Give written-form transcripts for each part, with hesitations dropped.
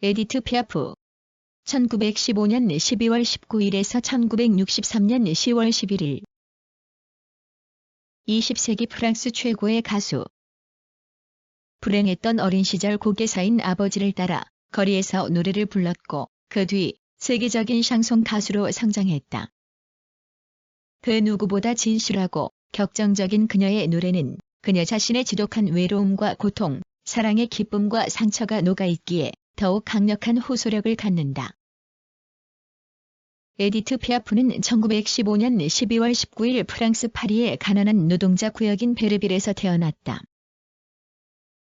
에디트 피아프 1915년 12월 19일에서 1963년 10월 11일 20세기 프랑스 최고의 가수. 불행했던 어린 시절 고개사인 아버지를 따라 거리에서 노래를 불렀고 그 뒤 세계적인 샹송 가수로 성장했다. 그 누구보다 진실하고 격정적인 그녀의 노래는 그녀 자신의 지독한 외로움과 고통, 사랑의 기쁨과 상처가 녹아있기에 더욱 강력한 호소력을 갖는다. 에디트 피아프는 1915년 12월 19일 프랑스 파리의 가난한 노동자 구역인 베르빌에서 태어났다.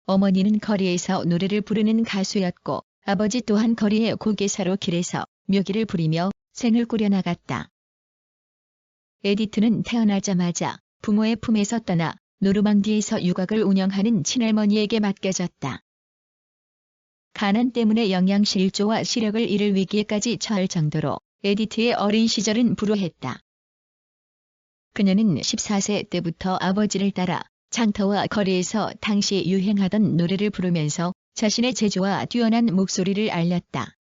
어머니는 거리에서 노래를 부르는 가수였고 아버지 또한 거리의 고개사로 길에서 묘기를 부리며 생을 꾸려나갔다. 에디트는 태어나자마자 부모의 품에서 떠나 노르망디에서 유곽을 운영하는 친할머니에게 맡겨졌다. 가난 때문에 영양실조와 시력을 잃을 위기에까지 처할 정도로 에디트의 어린 시절은 불우했다. 그녀는 14세 때부터 아버지를 따라 장터와 거리에서 당시 유행하던 노래를 부르면서 자신의 재주와 뛰어난 목소리를 알렸다.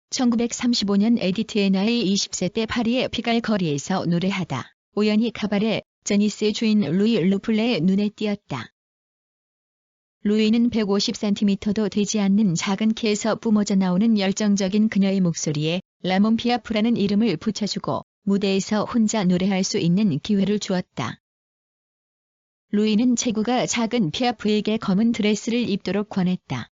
1935년 에디트의 나이 20세 때 파리의 피갈 거리에서 노래하다 우연히 카바레 제니스의 주인 루이 루플레의 눈에 띄었다. 루이는 150cm도 되지 않는 작은 키에서 뿜어져 나오는 열정적인 그녀의 목소리에 라몬 피아프라는 이름을 붙여주고 무대에서 혼자 노래할 수 있는 기회를 주었다. 루이는 체구가 작은 피아프에게 검은 드레스를 입도록 권했다.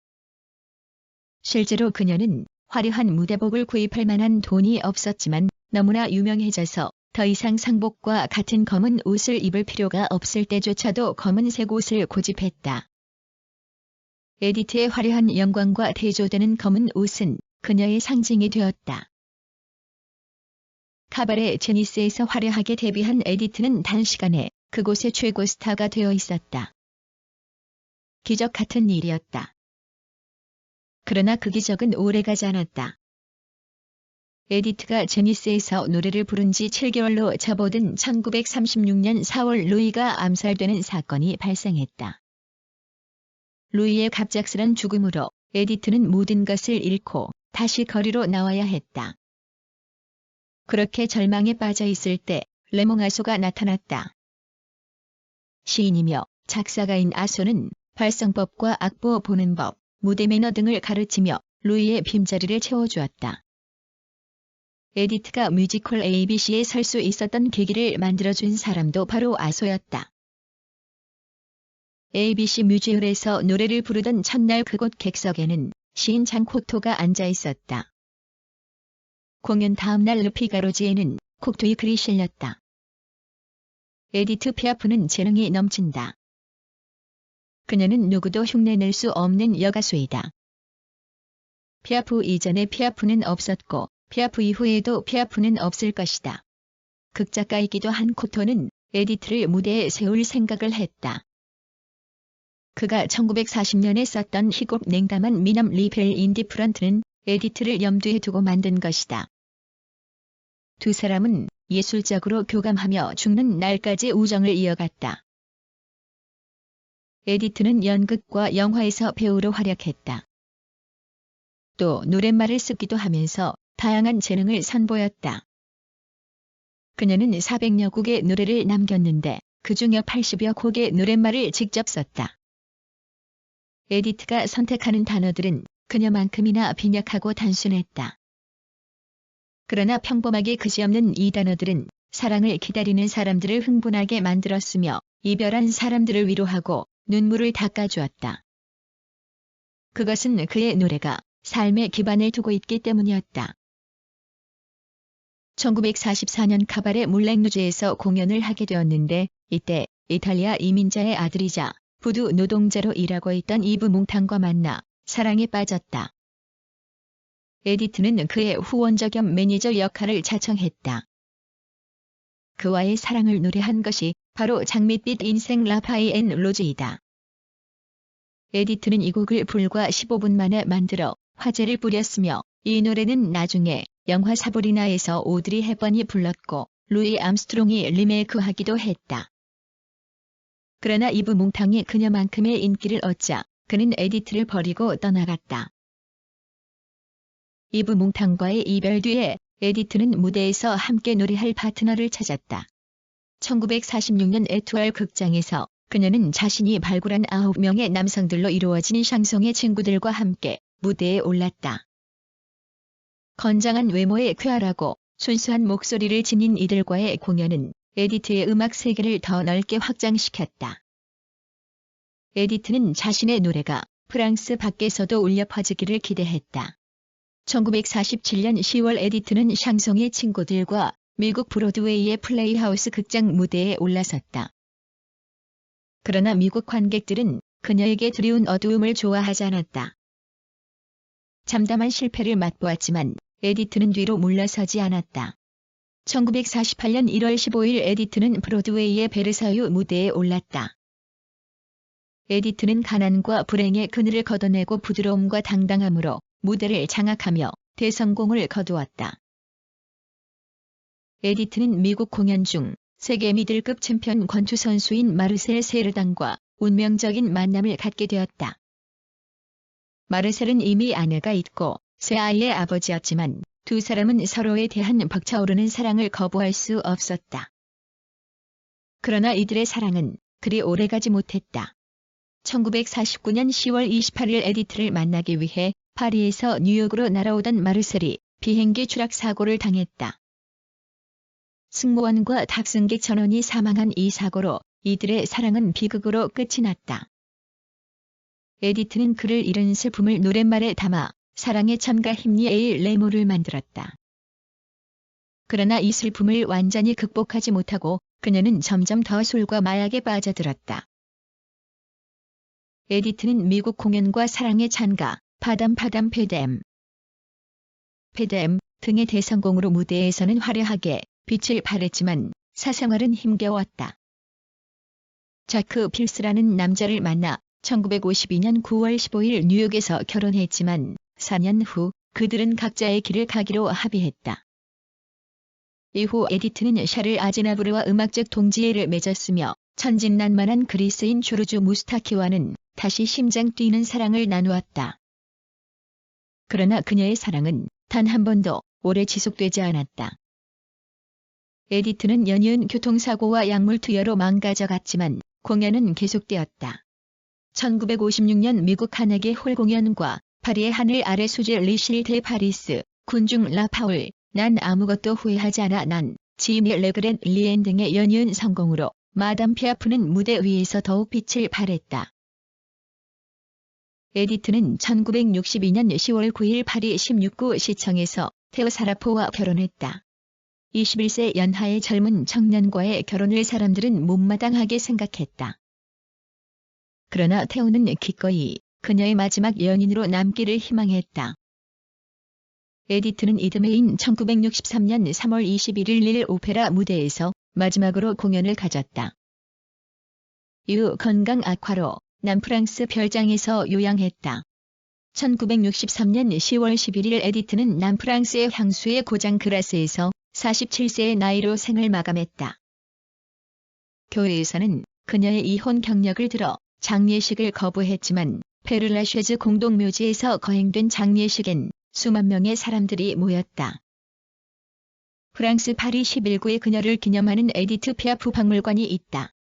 실제로 그녀는 화려한 무대복을 구입할 만한 돈이 없었지만 너무나 유명해져서 더 이상 상복과 같은 검은 옷을 입을 필요가 없을 때조차도 검은색 옷을 고집했다. 에디트의 화려한 영광과 대조되는 검은 옷은 그녀의 상징이 되었다. 카바레 제니스에서 화려하게 데뷔한 에디트는 단시간에 그곳의 최고 스타가 되어 있었다. 기적 같은 일이었다. 그러나 그 기적은 오래가지 않았다. 에디트가 제니스에서 노래를 부른 지 7개월로 접어든 1936년 4월 루이가 암살되는 사건이 발생했다. 루이의 갑작스런 죽음으로 에디트는 모든 것을 잃고 다시 거리로 나와야 했다. 그렇게 절망에 빠져 있을 때 레몽 아소가 나타났다. 시인이며 작사가인 아소는 발성법과 악보 보는 법, 무대 매너 등을 가르치며 루이의 빈자리를 채워주었다. 에디트가 뮤지컬 ABC에 설 수 있었던 계기를 만들어준 사람도 바로 아소였다. ABC 뮤지컬에서 노래를 부르던 첫날 그곳 객석에는 시인 장 코토가 앉아 있었다. 공연 다음날 르피가로지에는 콕토의 글이 실렸다. 에디트 피아프는 재능이 넘친다. 그녀는 누구도 흉내낼 수 없는 여가수이다. 피아프 이전에 피아프는 없었고 피아프 이후에도 피아프는 없을 것이다. 극작가이기도 한 코토는 에디트를 무대에 세울 생각을 했다. 그가 1940년에 썼던 희곡 냉담한 미남 리벨 인디프런트는 에디트를 염두에 두고 만든 것이다. 두 사람은 예술적으로 교감하며 죽는 날까지 우정을 이어갔다. 에디트는 연극과 영화에서 배우로 활약했다. 또 노랫말을 쓰기도 하면서 다양한 재능을 선보였다. 그녀는 400여 곡의 노래를 남겼는데 그중 약 80여 곡의 노랫말을 직접 썼다. 에디트가 선택하는 단어들은 그녀만큼이나 빈약하고 단순했다. 그러나 평범하게 그지없는 이 단어들은 사랑을 기다리는 사람들을 흥분하게 만들었으며 이별한 사람들을 위로하고 눈물을 닦아주었다. 그것은 그의 노래가 삶의 기반을 두고 있기 때문이었다. 1944년 카바레 물랭루즈에서 공연을 하게 되었는데 이때 이탈리아 이민자의 아들이자 부두 노동자로 일하고 있던 이브 몽탕과 만나 사랑에 빠졌다. 에디트는 그의 후원자 겸 매니저 역할을 자청했다. 그와의 사랑을 노래한 것이 바로 장밋빛 인생 라파이 앤 로즈이다. 에디트는 이 곡을 불과 15분 만에 만들어 화제를 부렸으며 이 노래는 나중에 영화 사브리나에서 오드리 헵번이 불렀고 루이 암스트롱이 리메이크하기도 했다. 그러나 이브 몽탕이 그녀만큼의 인기를 얻자 그는 에디트를 버리고 떠나갔다. 이브 몽탕과의 이별 뒤에 에디트는 무대에서 함께 노래할 파트너를 찾았다. 1946년 에투알 극장에서 그녀는 자신이 발굴한 9명의 남성들로 이루어진 샹송의 친구들과 함께 무대에 올랐다. 건장한 외모에 쾌활하고 순수한 목소리를 지닌 이들과의 공연은 에디트의 음악 세계를 더 넓게 확장시켰다. 에디트는 자신의 노래가 프랑스 밖에서도 울려 퍼지기를 기대했다. 1947년 10월 에디트는 샹송의 친구들과 미국 브로드웨이의 플레이하우스 극장 무대에 올라섰다. 그러나 미국 관객들은 그녀에게 드리운 어두움을 좋아하지 않았다. 잠담한 실패를 맛보았지만 에디트는 뒤로 물러서지 않았다. 1948년 1월 15일 에디트는 브로드웨이의 베르사유 무대에 올랐다. 에디트는 가난과 불행의 그늘을 걷어내고 부드러움과 당당함으로 무대를 장악하며 대성공을 거두었다. 에디트는 미국 공연 중 세계 미들급 챔피언 권투 선수인 마르셀 세르당과 운명적인 만남을 갖게 되었다. 마르셀은 이미 아내가 있고 세 아이의 아버지였지만 두 사람은 서로에 대한 벅차오르는 사랑을 거부할 수 없었다. 그러나 이들의 사랑은 그리 오래가지 못했다. 1949년 10월 28일 에디트를 만나기 위해 파리에서 뉴욕으로 날아오던 마르셀이 비행기 추락 사고를 당했다. 승무원과 탑승객 전원이 사망한 이 사고로 이들의 사랑은 비극으로 끝이 났다. 에디트는 그를 잃은 슬픔을 노랫말에 담아 사랑의 찬가 힘니 에일 레모를 만들었다. 그러나 이 슬픔을 완전히 극복하지 못하고 그녀는 점점 더 술과 마약에 빠져들었다. 에디트는 미국 공연과 사랑의 찬가, 파담 페뎀 등의 대성공으로 무대에서는 화려하게 빛을 발했지만 사생활은 힘겨웠다. 자크 필스라는 남자를 만나 1952년 9월 15일 뉴욕에서 결혼했지만 4년 후 그들은 각자의 길을 가기로 합의했다. 이후 에디트는 샤를 아즈나부르와 음악적 동지애를 맺었으며 천진난만한 그리스인 조르주 무스타키와는 다시 심장 뛰는 사랑을 나누었다. 그러나 그녀의 사랑은 단 한 번도 오래 지속되지 않았다. 에디트는 연이은 교통사고와 약물 투여로 망가져갔지만 공연은 계속되었다. 1956년 미국 카네기 홀 공연과 파리의 하늘 아래 수제 리실 데 파리스, 군중 라파울, 난 아무것도 후회하지 않아 난, 지미 레그렌 리엔 등의 연이은 성공으로 마담 피아프는 무대 위에서 더욱 빛을 발했다. 에디트는 1962년 10월 9일 파리 16구 시청에서 테오 사라포와 결혼했다. 21세 연하의 젊은 청년과의 결혼을 사람들은 못마땅하게 생각했다. 그러나 테오는 기꺼이 그녀의 마지막 연인으로 남기를 희망했다. 에디트는 이듬해인 1963년 3월 21일 릴 오페라 무대에서 마지막으로 공연을 가졌다. 이후 건강 악화로 남프랑스 별장에서 요양했다. 1963년 10월 11일 에디트는 남프랑스의 향수의 고장 그라스에서 47세의 나이로 생을 마감했다. 교회에서는 그녀의 이혼 경력을 들어 장례식을 거부했지만 페르라쉐즈 공동묘지에서 거행된 장례식엔 수만 명의 사람들이 모였다. 프랑스 파리 11구에 그녀를 기념하는 에디트 피아프 박물관이 있다.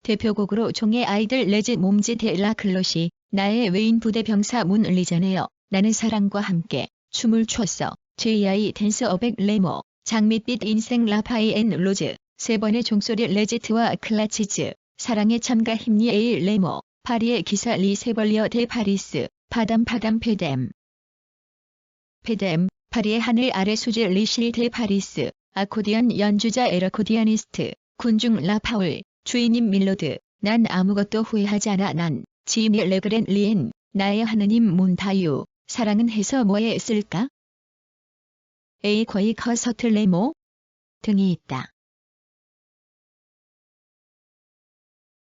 대표곡으로 종의 아이들 레즈 몸지 데 라 클롯이 나의 외인 부대 병사 문 리전에어 나는 사랑과 함께 춤을 췄어 J.I. 댄스 어백 레모 장밋빛 인생 라파이 앤 로즈 세 번의 종소리 레지트와 클라치즈 사랑의 참가 힘니 에일 레모 파리의 기사 리 세벌리어 데 파리스 파담 페뎀 파리의 하늘 아래 수제 리실 데 파리스 아코디언 연주자 에러코디아니스트 군중 라파울 주인님 밀로드 난 아무것도 후회하지 않아 난 지미 레그렌 리엔 나의 하느님 몬타유 사랑은 해서 뭐에 쓸까? A 거의 커서틀 레모 등이 있다.